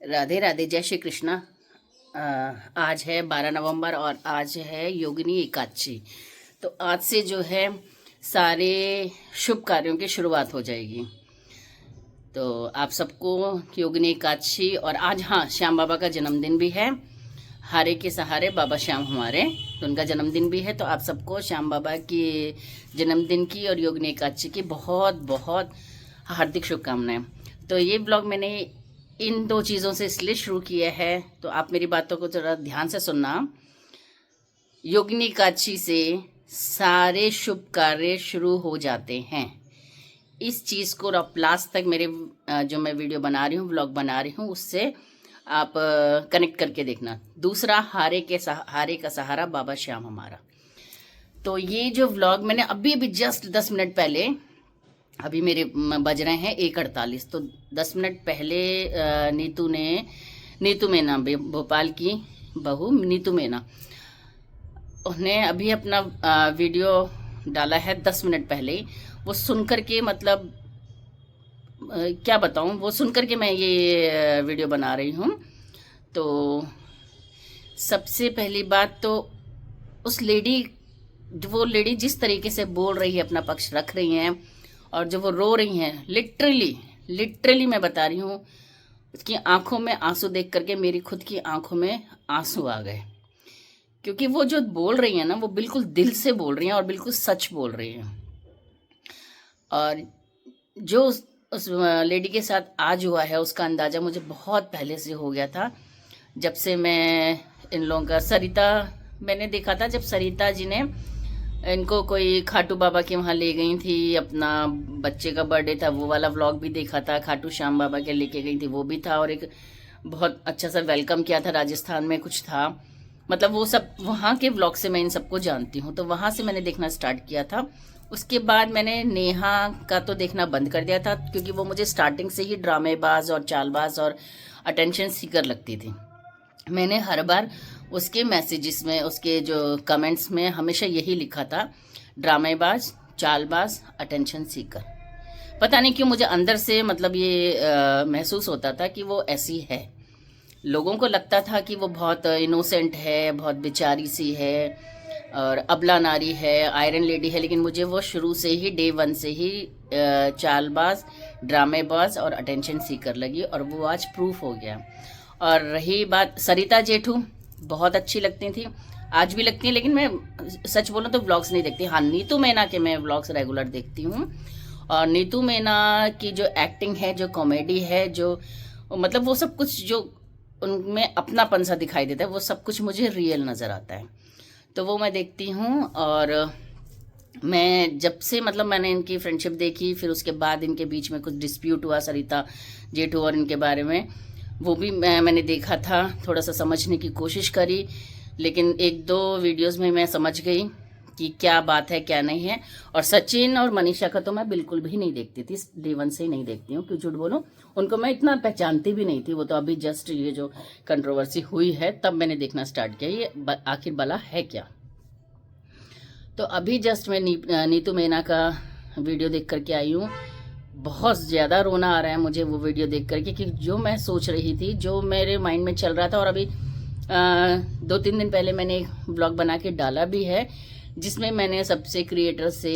राधे राधे, जय श्री कृष्णा। आज है 12 नवंबर और आज है योगिनी एकादशी। तो आज से जो है सारे शुभ कार्यों की शुरुआत हो जाएगी। तो आप सबको योगिनी एकादशी और आज हाँ श्याम बाबा का जन्मदिन भी है। हारे के सहारे बाबा श्याम हमारे, तो उनका जन्मदिन भी है। तो आप सबको श्याम बाबा की जन्मदिन की और योगिनी एकादशी की बहुत बहुत हार्दिक शुभकामनाएं। तो ये ब्लॉग मैंने इन दो चीज़ों से इसलिए शुरू किया है, तो आप मेरी बातों को ज़रा ध्यान से सुनना। योगिनी एकादशी से सारे शुभ कार्य शुरू हो जाते हैं। इस चीज़ को आप लास्ट तक मेरे जो मैं वीडियो बना रही हूँ, ब्लॉग बना रही हूँ, उससे आप कनेक्ट करके देखना। दूसरा, हारे का सहारा बाबा श्याम हमारा। तो ये जो व्लॉग मैंने अभी अभी जस्ट 10 मिनट पहले, अभी मेरे बज रहे हैं 1:48, तो 10 मिनट पहले नीतू मेना, भोपाल की बहू नीतू मेना, उन्हें अभी अपना वीडियो डाला है 10 मिनट पहले ही। वो सुनकर के मतलब क्या बताऊं, वो सुनकर के मैं ये वीडियो बना रही हूँ। तो सबसे पहली बात तो वो लेडी जिस तरीके से बोल रही है, अपना पक्ष रख रही हैं, और जो वो रो रही हैं, लिटरली मैं बता रही हूँ, उसकी आंखों में आंसू देख करके मेरी खुद की आंखों में आंसू आ गए। क्योंकि वो जो बोल रही हैं ना, वो बिल्कुल दिल से बोल रही हैं और बिल्कुल सच बोल रही हैं। और जो उस लेडी के साथ आज हुआ है, उसका अंदाज़ा मुझे बहुत पहले से हो गया था। जब से मैं इन लोगों का मैंने देखा था, जब सरिता जी ने इनको कोई खाटू बाबा के वहाँ ले गई थी, अपना बच्चे का बर्थडे था, वो वाला व्लॉग भी देखा था। खाटू श्याम बाबा के लेके गई थी, वो भी था। और एक बहुत अच्छा सा वेलकम किया था, राजस्थान में कुछ था। मतलब वो सब वहाँ के व्लॉग से मैं इन सबको जानती हूँ, तो वहाँ से मैंने देखना स्टार्ट किया था। उसके बाद मैंने नेहा का तो देखना बंद कर दिया था, क्योंकि वो मुझे स्टार्टिंग से ही ड्रामेबाज और चालबाज और अटेंशन सीकर लगती थी। मैंने हर बार उसके मैसेजेस में, उसके जो कमेंट्स में हमेशा यही लिखा था, ड्रामेबाज, चालबाज, अटेंशन सीकर। पता नहीं क्यों मुझे अंदर से मतलब ये महसूस होता था कि वो ऐसी है। लोगों को लगता था कि वो बहुत इनोसेंट है, बहुत बेचारी सी है और अबला नारी है, आयरन लेडी है, लेकिन मुझे वो शुरू से ही, डे 1 से ही चालबाज, ड्रामेबाज और अटेंशन सीकर लगी, और वो आज प्रूफ हो गया। और रही बात सरिता जेठू, बहुत अच्छी लगती थी, आज भी लगती हैं, लेकिन मैं सच बोलूँ तो व्लॉग्स नहीं देखती। हाँ, नीतू मेना के मैं व्लॉग्स रेगुलर देखती हूँ। और नीतू मेना की जो एक्टिंग है, जो कॉमेडी है, जो मतलब वो सब कुछ जो उनमें अपनापन सा दिखाई देता है, वो सब कुछ मुझे रियल नज़र आता है। तो वो मैं देखती हूँ। और मैं जब से मतलब मैंने इनकी फ्रेंडशिप देखी, फिर उसके बाद इनके बीच में कुछ डिस्प्यूट हुआ सरिता जेठू और इनके बारे में, वो भी मैंने देखा था, थोड़ा सा समझने की कोशिश करी, लेकिन 1-2 वीडियोस में मैं समझ गई कि क्या बात है क्या नहीं है। और सचिन और मनीषा का तो मैं बिल्कुल भी नहीं देखती थी, डे 1 से ही नहीं देखती हूँ, क्यों झूठ बोलूँ, उनको मैं इतना पहचानती भी नहीं थी। वो तो अभी जस्ट ये जो कंट्रोवर्सी हुई है तब मैंने देखना स्टार्ट किया, ये आखिर भला है क्या। तो अभी जस्ट मैं नीतू मेना का वीडियो देख करके आई हूँ। बहुत ज़्यादा रोना आ रहा है मुझे वो वीडियो देख करके, कि जो मैं सोच रही थी, जो मेरे माइंड में चल रहा था। और अभी 2-3 दिन पहले मैंने एक ब्लॉग बना के डाला भी है, जिसमें मैंने सबसे क्रिएटर से,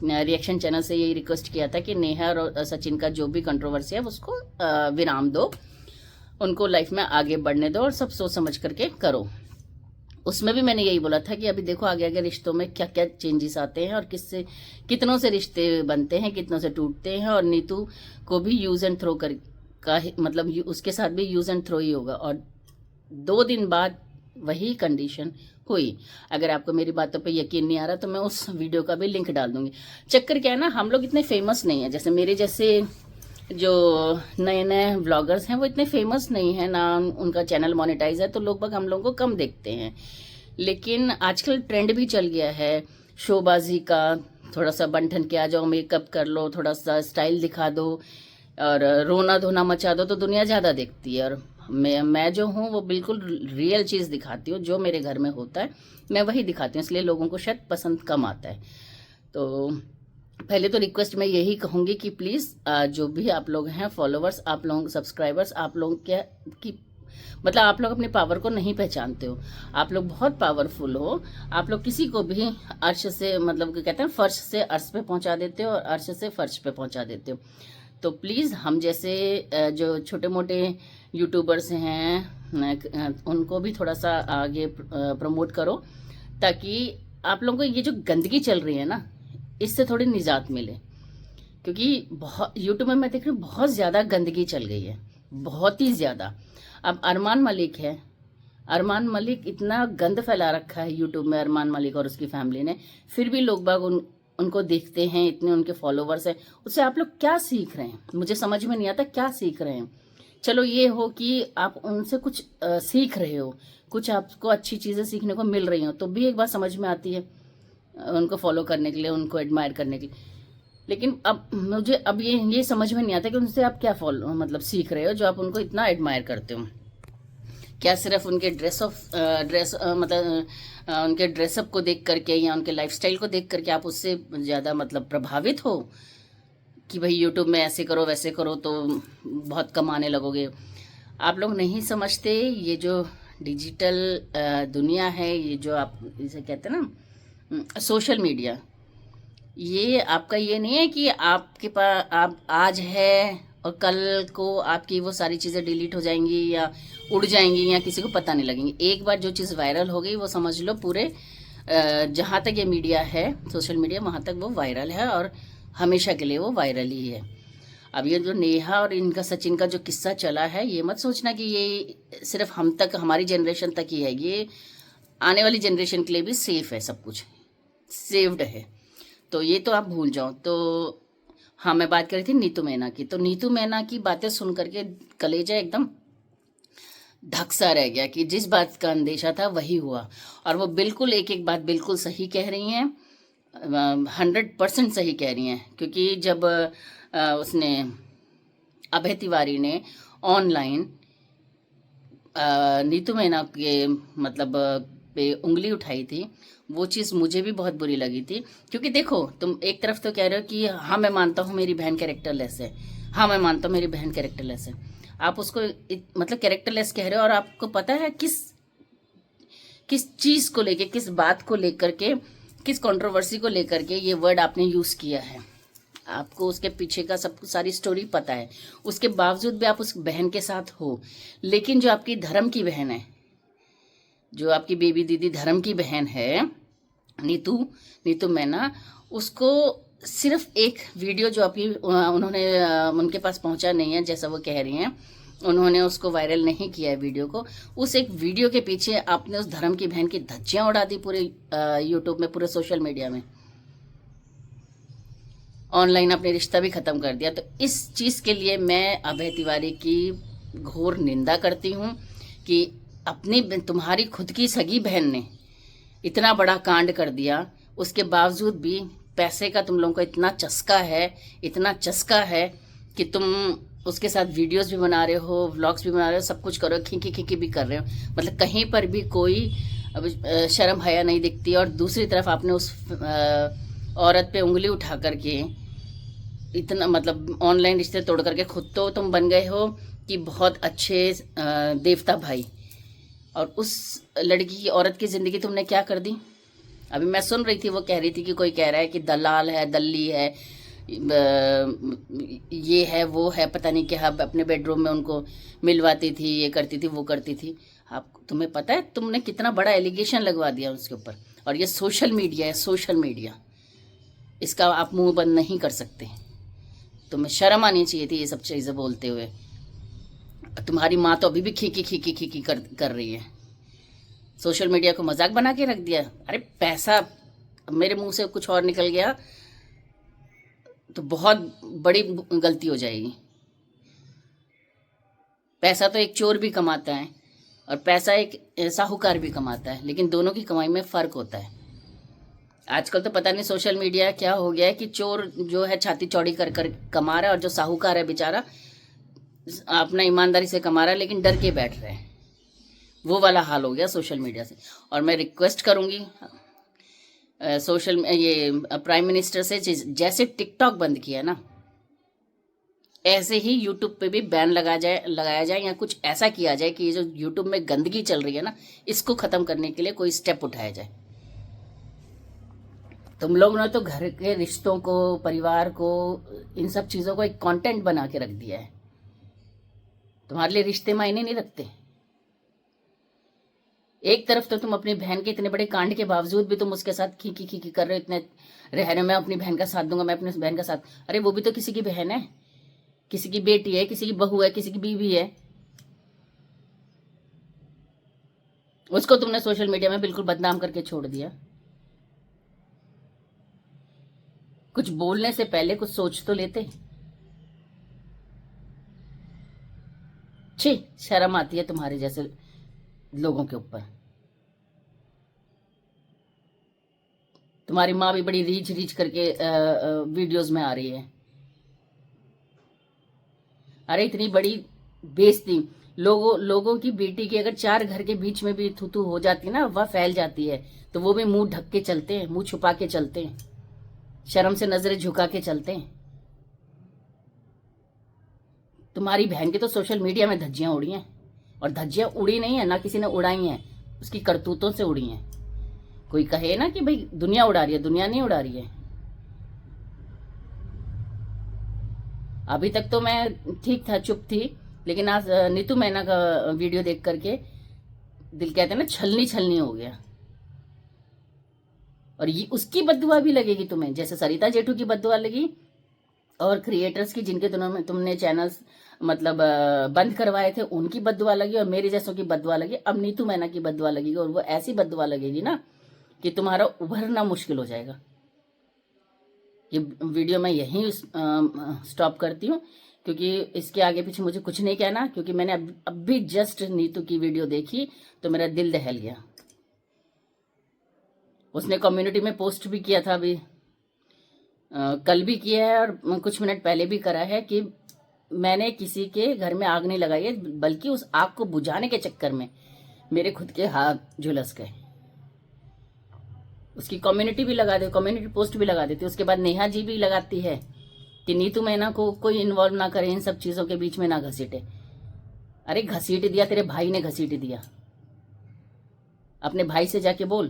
रिएक्शन चैनल से यही रिक्वेस्ट किया था कि नेहा और सचिन का जो भी कंट्रोवर्सी है उसको विराम दो, उनको लाइफ में आगे बढ़ने दो और सब सोच समझ करके करो। उसमें भी मैंने यही बोला था कि अभी देखो आगे आगे रिश्तों में क्या क्या चेंजेस आते हैं, और कितनों से रिश्ते बनते हैं, कितनों से टूटते हैं। और नीतू को भी यूज़ एंड थ्रो मतलब उसके साथ भी यूज़ एंड थ्रो ही होगा। और 2 दिन बाद वही कंडीशन हुई। अगर आपको मेरी बातों पे यकीन नहीं आ रहा तो मैं उस वीडियो का भी लिंक डाल दूंगी। चक्कर क्या है ना, हम लोग इतने फेमस नहीं है, जैसे मेरे जैसे जो नए नए व्लॉगर्स हैं वो इतने फेमस नहीं है ना, उनका चैनल मोनेटाइज है, तो लोग बाग हम लोगों को कम देखते हैं। लेकिन आजकल ट्रेंड भी चल गया है शोबाजी का, थोड़ा सा बन के आ जाओ, मेकअप कर लो, थोड़ा सा स्टाइल दिखा दो और रोना धोना मचा दो, तो दुनिया ज़्यादा देखती है। और मैं जो हूँ वो बिल्कुल रियल चीज़ दिखाती हूँ, जो मेरे घर में होता है मैं वही दिखाती हूँ, इसलिए लोगों को शायद पसंद कम आता है। तो पहले तो रिक्वेस्ट मैं यही कहूँगी कि प्लीज़ जो भी आप लोग हैं फॉलोवर्स, आप लोग सब्सक्राइबर्स, आप लोग क्या कि मतलब आप लोग अपनी पावर को नहीं पहचानते हो। आप लोग बहुत पावरफुल हो। आप लोग किसी को भी अर्श से मतलब कहते हैं फर्श से अर्श पे पहुंचा देते हो और अर्श से फर्श पे पहुंचा देते हो। तो प्लीज़ हम जैसे जो छोटे मोटे यूट्यूबर्स हैं उनको भी थोड़ा सा आगे प्रमोट करो, ताकि आप लोगों को ये जो गंदगी चल रही है ना, इससे थोड़ी निजात मिले। क्योंकि बहुत यूट्यूब में मैं देख रही हूँ बहुत ज़्यादा गंदगी चल गई है, बहुत ही ज़्यादा। अब अरमान मलिक है, अरमान मलिक इतना गंद फैला रखा है यूट्यूब में, अरमान मलिक और उसकी फैमिली ने, फिर भी लोग बाग उनको देखते हैं, इतने उनके फॉलोवर्स हैं। उससे आप लोग क्या सीख रहे हैं? मुझे समझ में नहीं आता क्या सीख रहे हैं। चलो ये हो कि आप उनसे कुछ सीख रहे हो, कुछ आपको अच्छी चीज़ें सीखने को मिल रही हो, तो भी एक बात समझ में आती है उनको फॉलो करने के लिए, उनको एडमायर करने के लिए। लेकिन अब मुझे अब ये समझ में नहीं आता कि उनसे आप क्या फॉलो मतलब सीख रहे हो जो आप उनको इतना एडमायर करते हो। क्या सिर्फ उनके मतलब उनके ड्रेसअप को देख करके या उनके लाइफस्टाइल को देख करके आप उससे ज़्यादा मतलब प्रभावित हो कि भाई यूट्यूब में ऐसे करो वैसे करो तो बहुत कमाने लगोगे? आप लोग नहीं समझते ये जो डिजिटल दुनिया है, ये जो आप इसे कहते हैं ना सोशल मीडिया, ये आपका ये नहीं है कि आपके पास आप आज है और कल को आपकी वो सारी चीज़ें डिलीट हो जाएंगी या उड़ जाएंगी या किसी को पता नहीं लगेंगी। एक बार जो चीज़ वायरल हो गई वो समझ लो पूरे जहाँ तक ये मीडिया है, सोशल मीडिया, वहाँ तक वो वायरल है और हमेशा के लिए वो वायरल ही है। अब ये जो नेहा और इनका सचिन का जो किस्सा चला है, ये मत सोचना कि ये सिर्फ हम तक, हमारी जनरेशन तक ही है। ये आने वाली जनरेशन के लिए भी सेफ है, सब कुछ सेव्ड है। तो ये तो आप भूल जाओ। तो हाँ, मैं बात कर रही थी नीतू मैना की। तो नीतू मैना की बातें सुन करके कलेजा एकदम धक्सा रह गया कि जिस बात का अंदेशा था वही हुआ। और वो बिल्कुल एक एक बात बिल्कुल सही कह रही हैं, 100% सही कह रही हैं। क्योंकि जब उसने अभय तिवारी ने ऑनलाइन नीतू मैना के मतलब पे उंगली उठाई थी, वो चीज़ मुझे भी बहुत बुरी लगी थी। क्योंकि देखो, तुम एक तरफ तो कह रहे हो कि हाँ मैं मानता हूँ मेरी बहन कैरेक्टरलेस है, हाँ मैं मानता हूँ मेरी बहन कैरेक्टरलेस है। आप उसको मतलब कैरेक्टरलेस कह रहे हो और आपको पता है किस किस चीज़ को लेके, किस बात को लेकर के, किस कंट्रोवर्सी को लेकर के ये वर्ड आपने यूज़ किया है। आपको उसके पीछे का सब सारी स्टोरी पता है। उसके बावजूद भी आप उस बहन के साथ हो। लेकिन जो आपकी धर्म की बहन है, जो आपकी बेबी दीदी धर्म की बहन है नीतू मैना, उसको सिर्फ एक वीडियो जो आपकी उन्होंने उनके पास पहुंचा नहीं है, जैसा वो कह रही हैं, उन्होंने उसको वायरल नहीं किया है वीडियो को। उस एक वीडियो के पीछे आपने उस धर्म की बहन की धज्जियां उड़ा दी पूरे यूट्यूब में, पूरे सोशल मीडिया में। ऑनलाइन अपने रिश्ता भी ख़त्म कर दिया। तो इस चीज़ के लिए मैं अभय तिवारी की घोर निंदा करती हूँ कि अपनी तुम्हारी खुद की सगी बहन ने इतना बड़ा कांड कर दिया, उसके बावजूद भी पैसे का तुम लोगों को इतना चस्का है, इतना चस्का है कि तुम उसके साथ वीडियोस भी बना रहे हो, व्लॉग्स भी बना रहे हो, सब कुछ करो, खींकी खींकी भी कर रहे हो। मतलब कहीं पर भी कोई शर्म हया नहीं दिखती। और दूसरी तरफ आपने उस औरत पे उंगली उठा करके इतना मतलब ऑनलाइन रिश्ते तोड़ करके खुद तो तुम बन गए हो कि बहुत अच्छे देवता भाई, और उस लड़की की, औरत की ज़िंदगी तुमने क्या कर दी। अभी मैं सुन रही थी, वो कह रही थी कि कोई कह रहा है कि दलाल है, दल्ली है, ये है वो है, पता नहीं क्या, अपने बेडरूम में उनको मिलवाती थी, ये करती थी वो करती थी। आप तुम्हें पता है तुमने कितना बड़ा एलिगेशन लगवा दिया उसके ऊपर। और ये सोशल मीडिया है, सोशल मीडिया, इसका आप मुंह बंद नहीं कर सकते। तुम्हें शर्म आनी चाहिए थी ये सब चीज़ें बोलते हुए। तुम्हारी माँ तो अभी भी खींकी खींकी खींकी कर रही है, सोशल मीडिया को मजाक बना के रख दिया। अरे पैसा, मेरे मुंह से कुछ और निकल गया तो बहुत बड़ी गलती हो जाएगी। पैसा तो एक चोर भी कमाता है और पैसा एक साहूकार भी कमाता है, लेकिन दोनों की कमाई में फ़र्क होता है। आजकल तो पता नहीं सोशल मीडिया क्या हो गया है कि चोर जो है छाती चौड़ी कर कर कमा रहा है, और जो साहूकार है बेचारा अपना ईमानदारी से कमा रहा है लेकिन डर के बैठ रहे हैं। वो वाला हाल हो गया सोशल मीडिया से। और मैं रिक्वेस्ट करूँगी सोशल ये प्राइम मिनिस्टर से जैसे टिकटॉक बंद किया ना, ऐसे ही यूट्यूब पे भी बैन लगाया जाए या कुछ ऐसा किया जाए कि ये जो यूट्यूब में गंदगी चल रही है ना, इसको ख़त्म करने के लिए कोई स्टेप उठाया जाए। तुम लोग ने तो घर के रिश्तों को, परिवार को, इन सब चीज़ों को एक कंटेंट बना के रख दिया है। तुम्हारे लिए रिश्ते मायने नहीं रखते। एक तरफ तो तुम अपनी बहन के इतने बड़े कांड के बावजूद भी तुम उसके साथ खी खी कर रहे हो, इतने रह रहे हो, मैं अपनी बहन का साथ दूंगा, मैं अपनी बहन का साथ। अरे वो भी तो किसी की बहन है, किसी की बेटी है, किसी की बहू है, किसी की बीवी है। उसको तुमने सोशल मीडिया में बिल्कुल बदनाम करके छोड़ दिया। कुछ बोलने से पहले कुछ सोच तो लेते। छी, शर्म आती है तुम्हारे जैसे लोगों के ऊपर। तुम्हारी माँ भी बड़ी रीच रीच करके वीडियोस में आ रही है। अरे इतनी बड़ी बेइज्जती, लोगों की बेटी की अगर 4 घर के बीच में भी थूथू हो जाती है ना, वह फैल जाती है, तो वो भी मुंह ढक के चलते हैं, मुंह छुपा के चलते हैं, शर्म से नजरें झुका के चलते हैं। तुम्हारी बहन की तो सोशल मीडिया में धज्जियां उड़ी हैं, और धज्जियां उड़ी नहीं है ना, किसी ने उड़ाई हैं, उसकी करतूतों से उड़ी हैं। कोई कहे ना कि भाई दुनिया उड़ा रही है, दुनिया नहीं उड़ा रही है। अभी तक तो मैं ठीक था, चुप थी, लेकिन आज नीतू मैना का वीडियो देख करके दिल कहते हैं ना, छलनी छलनी हो गया। और ये उसकी बद्दुआ भी लगेगी तुम्हें, जैसे सरिता जेठू की बद्दुआ लगी और क्रिएटर्स की जिनके तुमने चैनल्स मतलब बंद करवाए थे, उनकी बद्दुआ लगी, और मेरे जैसों की बद्दुआ लगी। अब नीतू मैना की बद्दुआ लगेगी, और वो ऐसी बद्दुआ लगेगी ना कि तुम्हारा उभरना मुश्किल हो जाएगा। ये वीडियो मैं यहीं स्टॉप करती हूँ, क्योंकि इसके आगे पीछे मुझे कुछ नहीं कहना, क्योंकि मैंने अब भी जस्ट नीतू की वीडियो देखी तो मेरा दिल दहल गया। उसने कम्युनिटी में पोस्ट भी किया था, अभी कल भी किया है और कुछ मिनट पहले भी करा है कि मैंने किसी के घर में आग नहीं लगाई है, बल्कि उस आग को बुझाने के चक्कर में मेरे खुद के हाथ झुलस गए। उसकी कम्युनिटी भी लगा दे, कम्युनिटी पोस्ट भी लगा देती। उसके बाद नेहा जी भी लगाती है कि नीतू मैना को कोई इन्वॉल्व ना करे, इन सब चीजों के बीच में ना घसीटे। अरे घसीट दिया, तेरे भाई ने घसीट दिया, अपने भाई से जाके बोल।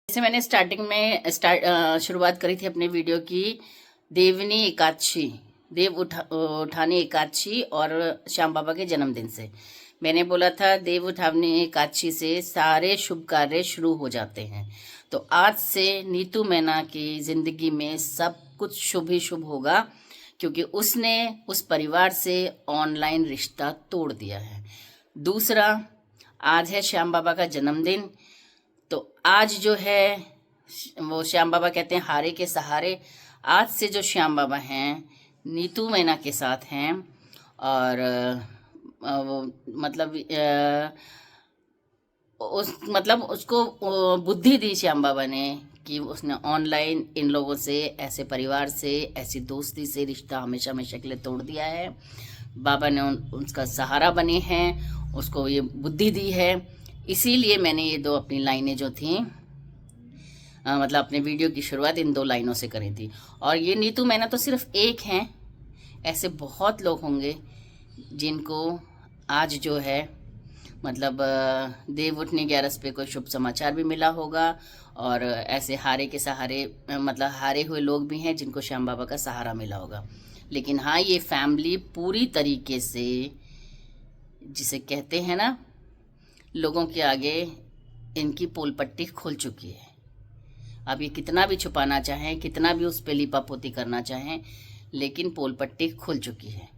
जैसे मैंने स्टार्टिंग में शुरुआत करी थी अपने वीडियो की देवनी एकादशी, देव उठानी एकादशी और श्याम बाबा के जन्मदिन से। मैंने बोला था देव उठानी एकादशी से सारे शुभ कार्य शुरू हो जाते हैं, तो आज से नीतू मैना की जिंदगी में सब कुछ शुभ ही शुभ होगा, क्योंकि उसने उस परिवार से ऑनलाइन रिश्ता तोड़ दिया है। दूसरा, आज है श्याम बाबा का जन्मदिन, तो आज जो है वो श्याम बाबा कहते हैं हारे के सहारे। आज से जो श्याम बाबा हैं नीतू मैना के साथ हैं, और वो मतलब उसको बुद्धि दी श्याम बाबा ने कि उसने ऑनलाइन इन लोगों से, ऐसे परिवार से, ऐसी दोस्ती से रिश्ता हमेशा हमेशा के लिए तोड़ दिया है। बाबा ने उसका सहारा बने हैं, उसको ये बुद्धि दी है। इसीलिए मैंने ये 2 अपनी लाइनें जो थी मतलब अपने वीडियो की शुरुआत इन 2 लाइनों से करी थी। और ये नीतू मैना तो सिर्फ एक हैं, ऐसे बहुत लोग होंगे जिनको आज जो है मतलब देव उठनी 11 पे कोई शुभ समाचार भी मिला होगा, और ऐसे हारे के सहारे मतलब हारे हुए लोग भी हैं जिनको श्याम बाबा का सहारा मिला होगा। लेकिन हाँ, ये फैमिली पूरी तरीके से, जिसे कहते हैं ना, लोगों के आगे इनकी पोल पट्टी खुल चुकी है। अब ये कितना भी छुपाना चाहें, कितना भी उस पे लिपापोती करना चाहें, लेकिन पोल पट्टी खुल चुकी है।